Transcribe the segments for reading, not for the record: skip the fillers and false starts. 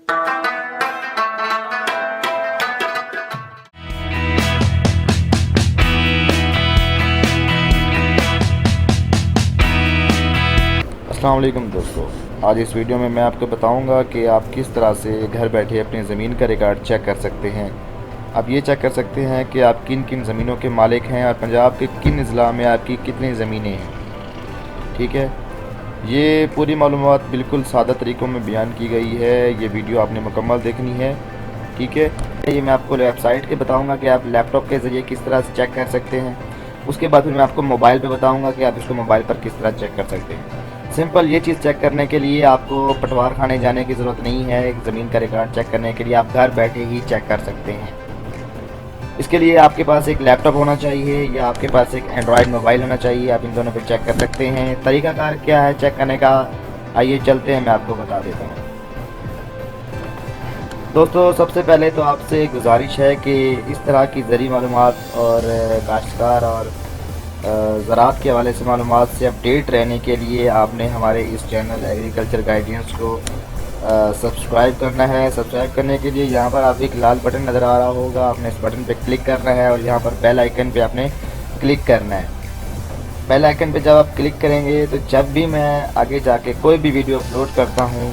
अस्सलाम वालेकुम दोस्तों, आज इस वीडियो में मैं आपको बताऊंगा कि आप किस तरह से घर बैठे अपनी ज़मीन का रिकॉर्ड चेक कर सकते हैं। आप ये चेक कर सकते हैं कि आप किन किन ज़मीनों के मालिक हैं और पंजाब के किन अज़ला में आपकी कितनी ज़मीनें हैं। ठीक है, ये पूरी मालूमात बिल्कुल सादा तरीक़ों में बयान की गई है। ये वीडियो आपने मुकम्मल देखनी है। ठीक है, ये मैं आपको वेबसाइट के बताऊँगा कि आप लैपटॉप के ज़रिए किस तरह से चेक कर सकते हैं। उसके बाद फिर मैं आपको मोबाइल पर बताऊँगा कि आप इसको मोबाइल पर किस तरह चेक कर सकते हैं। सिंपल ये चीज़ चेक करने के लिए आपको पटवार खाने जाने की ज़रूरत नहीं है। एक ज़मीन का रिकॉर्ड चेक करने के लिए आप घर बैठे ही चेक कर सकते हैं। इसके लिए आपके पास एक लैपटॉप होना चाहिए या आपके पास एक एंड्रॉयड मोबाइल होना चाहिए। आप इन दोनों पे चेक कर सकते हैं। तरीक़ाकार क्या है चेक करने का, आइए चलते हैं, मैं आपको बता देता हूँ। दोस्तों, सबसे पहले तो आपसे गुजारिश है कि इस तरह की ज़रूरी मालूमात और काश्तकार और ज़राअत के हवाले से मालूमात से अपडेट रहने के लिए आपने हमारे इस चैनल एग्रीकल्चर गाइडेंस को सब्सक्राइब करना है। सब्सक्राइब करने के लिए यहाँ पर आप एक लाल बटन नज़र आ रहा होगा, आपने इस बटन पे क्लिक करना है और यहाँ पर बेल आइकन पे आपने क्लिक करना है। बेल आइकन पे जब आप क्लिक करेंगे तो जब भी मैं आगे जाके कोई भी वीडियो अपलोड करता हूँ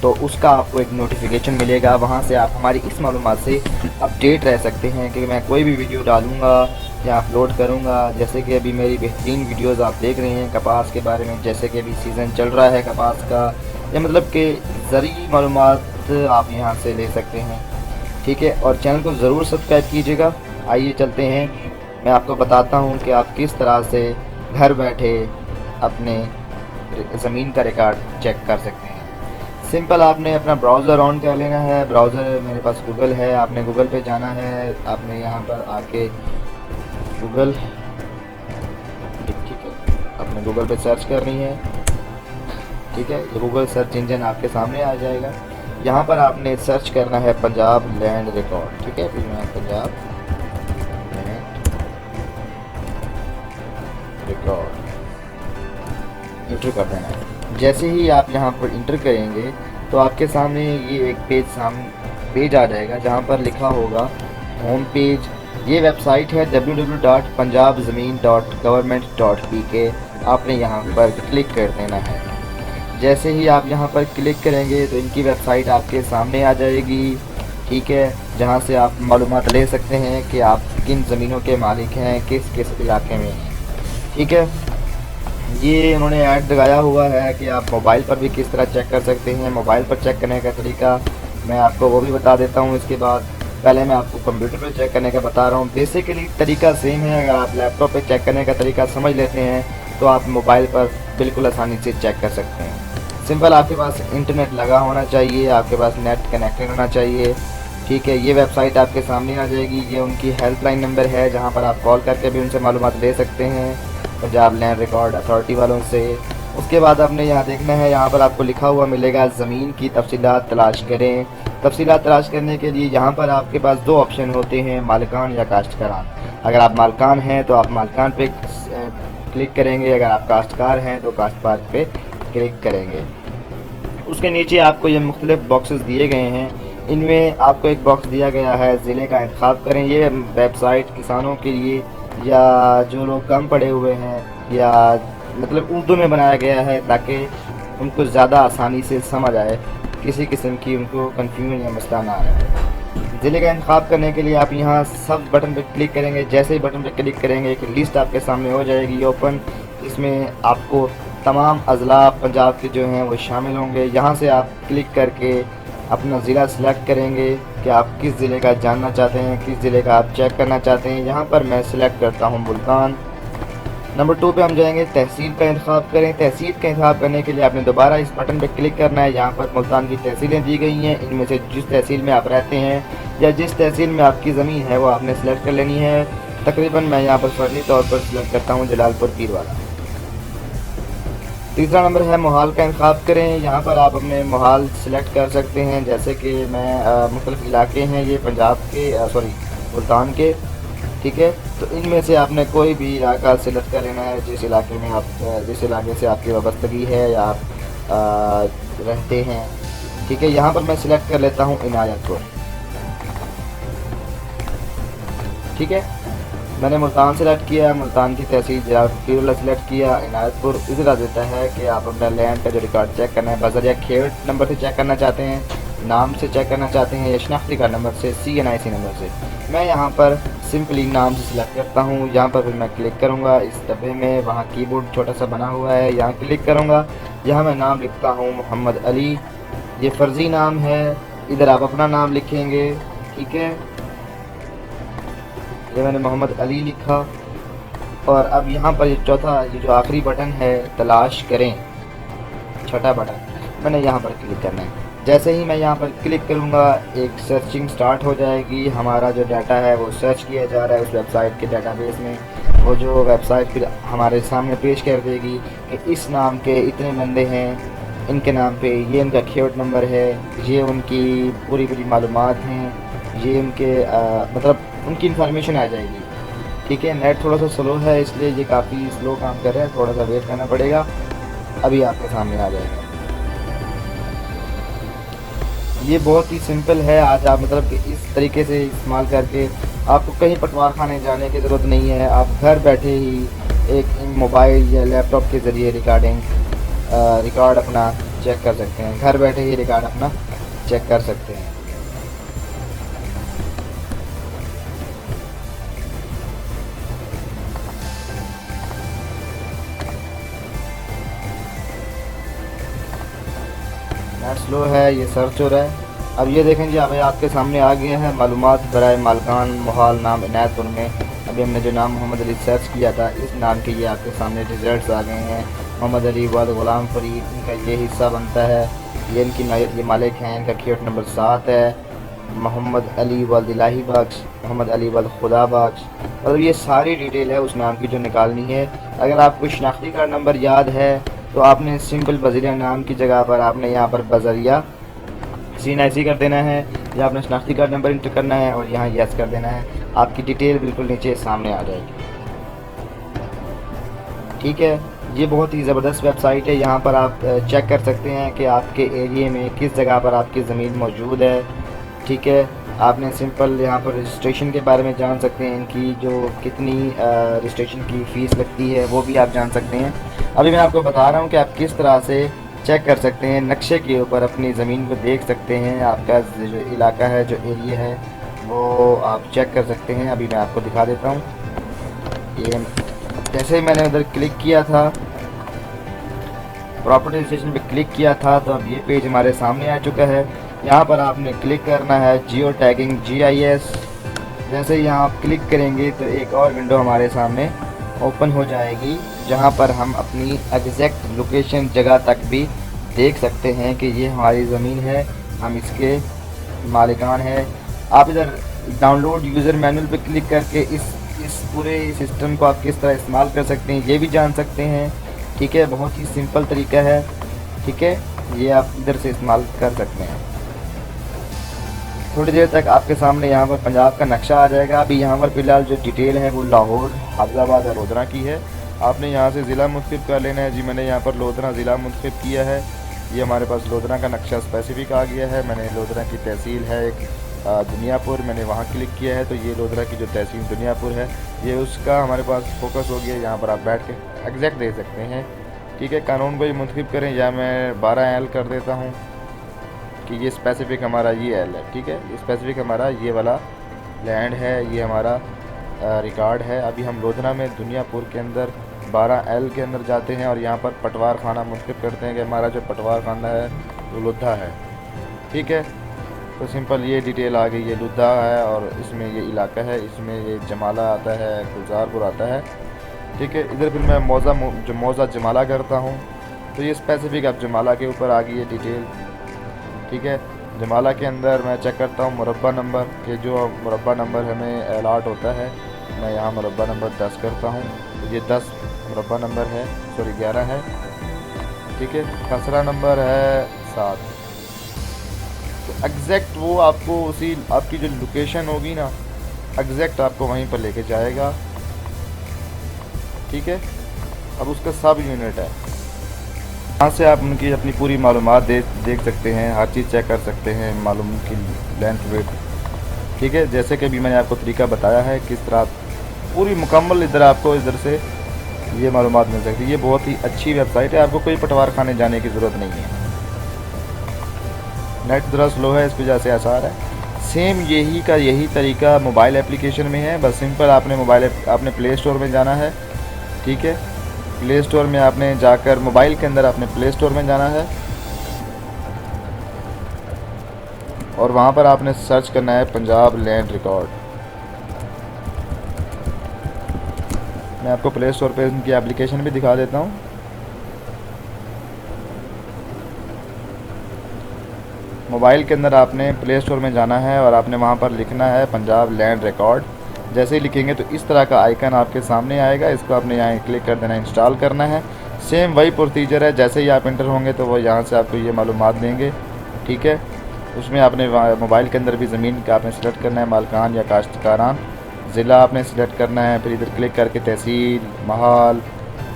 तो उसका आपको एक नोटिफिकेशन मिलेगा। वहाँ से आप हमारी इस मालूमात से अपडेट रह सकते हैं कि मैं कोई भी वीडियो डालूँगा या अपलोड करूँगा। जैसे कि अभी मेरी बेहतरीन वीडियोस आप देख रहे हैं कपास के बारे में, जैसे कि अभी सीज़न चल रहा है कपास का, या मतलब कि ज़रूरी मालूमात आप यहाँ से ले सकते हैं। ठीक है, और चैनल को ज़रूर सब्सक्राइब कीजिएगा। आइए चलते हैं, मैं आपको बताता हूँ कि आप किस तरह से घर बैठे अपने ज़मीन का रिकॉर्ड चेक कर सकते हैं। सिंपल आपने अपना ब्राउज़र ऑन कर लेना है। ब्राउज़र मेरे पास गूगल है, आपने गूगल पे जाना है। आपने यहाँ पर आके गूगल, ठीक है, आपने गूगल पे सर्च करनी है। ठीक है, ये गूगल सर्च इंजन आपके सामने आ जाएगा। यहाँ पर आपने सर्च करना है पंजाब लैंड रिकॉर्ड। ठीक है, फिर मैं पंजाब लैंड रिकॉर्ड इंटर कर देना है। जैसे ही आप यहाँ पर इंटर करेंगे तो आपके सामने ये एक पेज आ जाएगा जहाँ पर लिखा होगा होम पेज। ये वेबसाइट है www.punjabzamin.government.pk। आपने यहाँ पर क्लिक कर देना है। जैसे ही आप यहाँ पर क्लिक करेंगे तो इनकी वेबसाइट आपके सामने आ जाएगी। ठीक है, जहाँ से आप मालूमात ले सकते हैं कि आप किन ज़मीनों के मालिक हैं, किस किस इलाके में हैं। ठीक है, ये उन्होंने ऐड लगाया हुआ है कि आप मोबाइल पर भी किस तरह चेक कर सकते हैं। मोबाइल पर चेक करने का तरीका मैं आपको वो भी बता देता हूँ। इसके बाद पहले मैं आपको कंप्यूटर पर चेक करने का बता रहा हूँ। बेसिकली तरीका सेम है। अगर आप लैपटॉप पे चेक करने का तरीका समझ लेते हैं तो आप मोबाइल पर बिल्कुल आसानी से चेक कर सकते हैं। सिंपल, आपके पास इंटरनेट लगा होना चाहिए, आपके पास नेट कनेक्टेड होना चाहिए। ठीक है, ये वेबसाइट आपके सामने आ जाएगी। ये उनकी हेल्पलाइन नंबर है जहाँ पर आप कॉल करके भी उनसे मालूमात ले सकते हैं, पंजाब लैंड रिकॉर्ड अथॉरिटी वालों से। उसके बाद आपने यहाँ देखना है, यहाँ पर आपको लिखा हुआ मिलेगा ज़मीन की तफसीलात तलाश करें। तफसीलात तलाश करने के लिए यहाँ पर आपके पास दो ऑप्शन होते हैं, मालिकान या काश्तकारान। अगर आप मालिकान हैं तो आप मालिकान पे क्लिक करेंगे, अगर आप काश्तकार हैं तो काश्तकार पे क्लिक करेंगे। उसके नीचे आपको ये मुख्तलिफ बॉक्सेस दिए गए हैं। इनमें आपको एक बॉक्स दिया गया है ज़िले का इंतखाब करें। ये वेबसाइट किसानों के लिए या जो लोग कम पढ़े हुए हैं या मतलब उर्दू में बनाया गया है ताकि उनको ज़्यादा आसानी से समझ आए, किसी किस्म की उनको कन्फ्यूजन या मसला ना आए। ज़िले का इंतखाब करने के लिए आप यहाँ सब बटन पर क्लिक करेंगे। जैसे ही बटन पर क्लिक करेंगे एक लिस्ट आपके सामने हो जाएगी ओपन। इसमें आपको तमाम अज़ला पंजाब के जो हैं वो शामिल होंगे। यहाँ से आप क्लिक करके अपना ज़िला सिलेक्ट करेंगे कि आप किस ज़िले का जानना चाहते हैं, किस ज़िले का आप चेक करना चाहते हैं। यहाँ पर मैं सिलेक्ट करता हूँ मुल्तान। नंबर 2 पे हम जाएंगे, तहसील का इंतखाब करें। तहसील का इंतखाब करने के लिए आपने दोबारा इस बटन पे क्लिक करना है। यहाँ पर मुल्तान की तहसीलें दी गई हैं, इनमें से जिस तहसील में आप रहते हैं या जिस तहसील में आपकी ज़मीन है वो आपने सेलेक्ट कर लेनी है। तकरीबन मैं यहाँ पर फर्जी तौर पर सिलेक्ट करता हूँ जलालपुर पीरवाला। तीसरा नंबर है मोहाल का इंतखाब करें। यहाँ पर आप अपने मोहाल सेलेक्ट कर सकते हैं। जैसे कि मैं मुख्तलिफ इलाके हैं ये पंजाब के मुल्तान के। ठीक है, तो इनमें से आपने कोई भी इलाका सिलेक्ट कर लेना है जिस इलाके से आपकी वाबस्तगी है या आप रहते हैं। ठीक है, यहाँ पर मैं सिलेक्ट कर लेता हूँ इनायतपुर। ठीक है, मैंने मुल्तान सेलेक्ट किया, मुल्तान की तहसील जलालपुर सेलेक्ट किया, इनायतपुर इधर देता है कि आप अपना लैंड का जो रिकॉर्ड चेक करना है बजर या खेत नंबर से चेक करना चाहते हैं, नाम से चेक करना चाहते हैं या शनाख्ती कार्ड नंबर से, CNIC नंबर से। मैं यहाँ पर सिंपली नाम से सिलेक्ट करता हूँ। यहाँ पर फिर मैं क्लिक करूँगा इस डब्बे में, वहाँ कीबोर्ड छोटा सा बना हुआ है, यहाँ क्लिक करूँगा। यहाँ मैं नाम लिखता हूँ मोहम्मद अली, ये फ़र्ज़ी नाम है, इधर आप अपना नाम लिखेंगे। ठीक है, ये मैंने मोहम्मद अली लिखा। और अब यहाँ पर ये चौथा, ये जो आखिरी बटन है तलाश करें, छठा बटन, मैंने यहाँ पर क्लिक करना है। जैसे ही मैं यहाँ पर क्लिक करूँगा एक सर्चिंग स्टार्ट हो जाएगी। हमारा जो डाटा है वो सर्च किया जा रहा है उस वेबसाइट के डाटाबेस में। वो जो वेबसाइट फिर हमारे सामने पेश कर देगी कि इस नाम के इतने बंदे हैं, इनके नाम पे ये इनका खेत नंबर है, ये उनकी पूरी मालूमात हैं, ये उनके मतलब उनकी इन्फॉर्मेशन आ जाएगी। ठीक है, नेट थोड़ा सा स्लो है इसलिए ये काफ़ी स्लो काम कर रहा है, थोड़ा सा वेट करना पड़ेगा, अभी आपके सामने आ जाएगा। ये बहुत ही सिंपल है। आज आप मतलब कि इस तरीके से इस्तेमाल करके आपको कहीं पटवार खाने जाने की ज़रूरत नहीं है। आप घर बैठे ही एक मोबाइल या लैपटॉप के ज़रिए रिकॉर्ड अपना चेक कर सकते हैं। घर बैठे ही रिकॉर्ड अपना चेक कर सकते हैं। नेट स्लो है, ये सर्च हो रहा है। अब ये देखें जी, अभी आपके सामने आ गया है मालूमात बराए मालकान मोहाल नाम इनायतपुर में। अभी हमने जो नाम मोहम्मद अली सर्च किया था इस नाम के ये आपके सामने रिजल्ट्स आ गए हैं। मोहम्मद अली वाल ग़ुलाम फरीद, इनका ये हिस्सा बनता है, ये इनकी ये मालिक हैं, इनका खेत नंबर 7 है। मोहम्मद अली वल दिलाही बख्श, मोहम्मद अली वल खुदा बख्श, मतलब ये सारी डिटेल है उस नाम की जो निकालनी है। अगर आपको शनाख्ती कार्ड नंबर याद है तो आपने सिंपल बजरिया नाम की जगह पर आपने यहाँ पर बजरिया CNIC कर देना है, या आपने शनाख्ती कार्ड नंबर इंटर करना है और यहाँ यस कर देना है। आपकी डिटेल बिल्कुल नीचे सामने आ जाएगी। ठीक है, ये बहुत ही ज़बरदस्त वेबसाइट है। यहाँ पर आप चेक कर सकते हैं कि आपके एरिए में किस जगह पर आपकी ज़मीन मौजूद है। ठीक है, आपने सिंपल यहाँ पर रजिस्ट्रेशन के बारे में जान सकते हैं, इनकी जो कितनी रजिस्ट्रेशन की फ़ीस लगती है वो भी आप जान सकते हैं। अभी मैं आपको बता रहा हूँ कि आप किस तरह से चेक कर सकते हैं। नक्शे के ऊपर अपनी ज़मीन को देख सकते हैं, आपका जो इलाका है, जो एरिया है वो आप चेक कर सकते हैं। अभी मैं आपको दिखा देता हूँ। ये जैसे ही मैंने उधर क्लिक किया था, प्रॉपर्टी रजिस्ट्रेशन पे क्लिक किया था, तो अब ये पेज हमारे सामने आ चुका है। यहाँ पर आपने क्लिक करना है जियो टैगिंग GIS। जैसे ही यहाँ आप क्लिक करेंगे तो एक और विंडो हमारे सामने ओपन हो जाएगी, जहाँ पर हम अपनी एग्जैक्ट लोकेशन जगह तक भी देख सकते हैं कि ये हमारी ज़मीन है, हम इसके मालिकान हैं। आप इधर डाउनलोड यूज़र मैनुअल पे क्लिक करके इस पूरे सिस्टम को आप किस तरह इस्तेमाल कर सकते हैं ये भी जान सकते हैं। ठीक है, बहुत ही सिंपल तरीका है। ठीक है, ये आप इधर से इस्तेमाल कर सकते हैं। थोड़ी देर तक आपके सामने यहाँ पर पंजाब का नक्शा आ जाएगा। अभी यहाँ पर फ़िलहाल जो डिटेल है वो लाहौर, हाफिज़ाबाद और लोधरा की है। आपने यहाँ से ज़िला मुंतखब कर लेना है। जी, मैंने यहाँ पर लोधरा ज़िला मुंतखब किया है। ये हमारे पास लोधरा का नक्शा स्पेसिफिक आ गया है। मैंने लोधरा की तहसील है एक दुनियापुर, मैंने वहाँ क्लिक किया है, तो ये लोधरा की जो तहसील दुनियापुर है ये उसका हमारे पास फोकस हो गया। यहाँ पर आप बैठ के एग्जैक्ट दे सकते हैं। ठीक है, कानून को ही मुंतखब करें, या मैं 12L कर देता हूँ कि ये स्पेसिफिक हमारा ये L है। ठीक है, ये स्पेसिफिक हमारा ये वाला लैंड है, ये हमारा रिकॉर्ड है। अभी हम लोधरा में दुनियापुर के अंदर 12L के अंदर जाते हैं और यहाँ पर पटवार खाना मुंतखब करते हैं कि हमारा जो पटवार खाना है वो लुद्धा है। ठीक है, तो सिंपल ये डिटेल आ गई, ये लुद्धा है और इसमें ये इलाका है, इसमें ये जमाला आता है, गुलजारपुर आता है। ठीक है, इधर फिर मैं मौज़ा जमाला करता हूँ, तो ये स्पेसिफिक अब जमाला के ऊपर आ गई है डिटेल। ठीक है, जमाला के अंदर मैं चेक करता हूँ मुरब्बा नंबर, ये जो मुरब्बा नंबर हमें अलॉट होता है, मैं यहाँ मुरब्बा नंबर 10 करता हूँ, तो ये 10 मुरब्बा नंबर है, सॉरी 11 है। ठीक है, खसरा नंबर है 7। तो एग्जैक्ट वो आपको उसी आपकी जो लोकेशन होगी ना, एग्जैक्ट आपको वहीं पर लेके जाएगा। ठीक है, अब उसका सब यूनिट है, यहाँ से आप उनकी अपनी पूरी मालूमात देख सकते हैं, हर चीज़ चेक कर सकते हैं, मालूम की लेंथ वेट, ठीक है। जैसे कि अभी मैंने आपको तरीका बताया है किस तरह पूरी मुकम्मल इधर आपको इधर से ये मालूमात मिल सकती है। ये बहुत ही अच्छी वेबसाइट है, आपको कोई पटवार खाने जाने की ज़रूरत नहीं है। नेट ज़रा स्लो है, इस वजह से आसार है। सेम यही तरीका मोबाइल एप्लीकेशन में है। बस सिंपल आपने प्ले स्टोर में जाना है, ठीक है। प्ले स्टोर में आपने जाकर मोबाइल के अंदर आपने प्ले स्टोर में जाना है और वहाँ पर आपने सर्च करना है पंजाब लैंड रिकॉर्ड। मैं आपको प्ले स्टोर पे इनकी एप्लीकेशन भी दिखा देता हूँ। मोबाइल के अंदर आपने प्ले स्टोर में जाना है और आपने वहाँ पर लिखना है पंजाब लैंड रिकॉर्ड। जैसे ही लिखेंगे तो इस तरह का आइकन आपके सामने आएगा, इसको आपने यहाँ क्लिक कर देना, इंस्टॉल करना है। सेम वही प्रोसीजर है, जैसे ही आप इंटर होंगे तो वो यहाँ से आपको ये मालूमात देंगे, ठीक है। उसमें आपने मोबाइल के अंदर भी ज़मीन का आपने सेलेक्ट करना है, मालकान या काश्तकारान, ज़िला आपने सेलेक्ट करना है, फिर इधर क्लिक करके तहसील, महाल,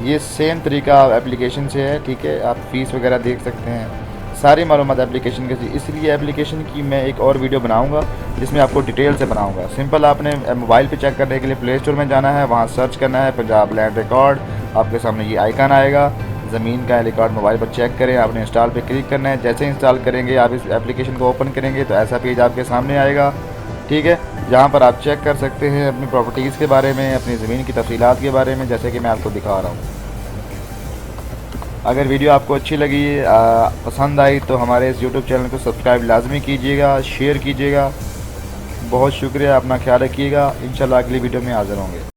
ये सेम तरीका एप्लीकेशन से है, ठीक है। आप फ़ीस वगैरह देख सकते हैं, सारी मालूमात एप्लीकेशन के। इसलिए एप्लीकेशन की मैं एक और वीडियो बनाऊंगा जिसमें आपको डिटेल से बनाऊंगा। सिंपल आपने मोबाइल पे चेक करने के लिए प्ले स्टोर में जाना है, वहाँ सर्च करना है पंजाब लैंड रिकॉर्ड, आपके सामने ये आइकन आएगा, ज़मीन का रिकॉर्ड मोबाइल पर चेक करें, आपने इंस्टॉल पे क्लिक करना है। जैसे इंस्टॉल करेंगे आप इस एप्लीकेशन को ओपन करेंगे तो ऐसा पेज आपके सामने आएगा, ठीक है। जहाँ पर आप चेक कर सकते हैं अपनी प्रॉपर्टीज़ के बारे में, अपनी ज़मीन की तफसीलात के बारे में, जैसे कि मैं आपको दिखा रहा हूँ। अगर वीडियो आपको अच्छी लगी, पसंद आई, तो हमारे इस YouTube चैनल को सब्सक्राइब लाजमी कीजिएगा, शेयर कीजिएगा। बहुत शुक्रिया, अपना ख्याल रखिएगा। इंशाल्लाह अगली वीडियो में हाज़िर होंगे।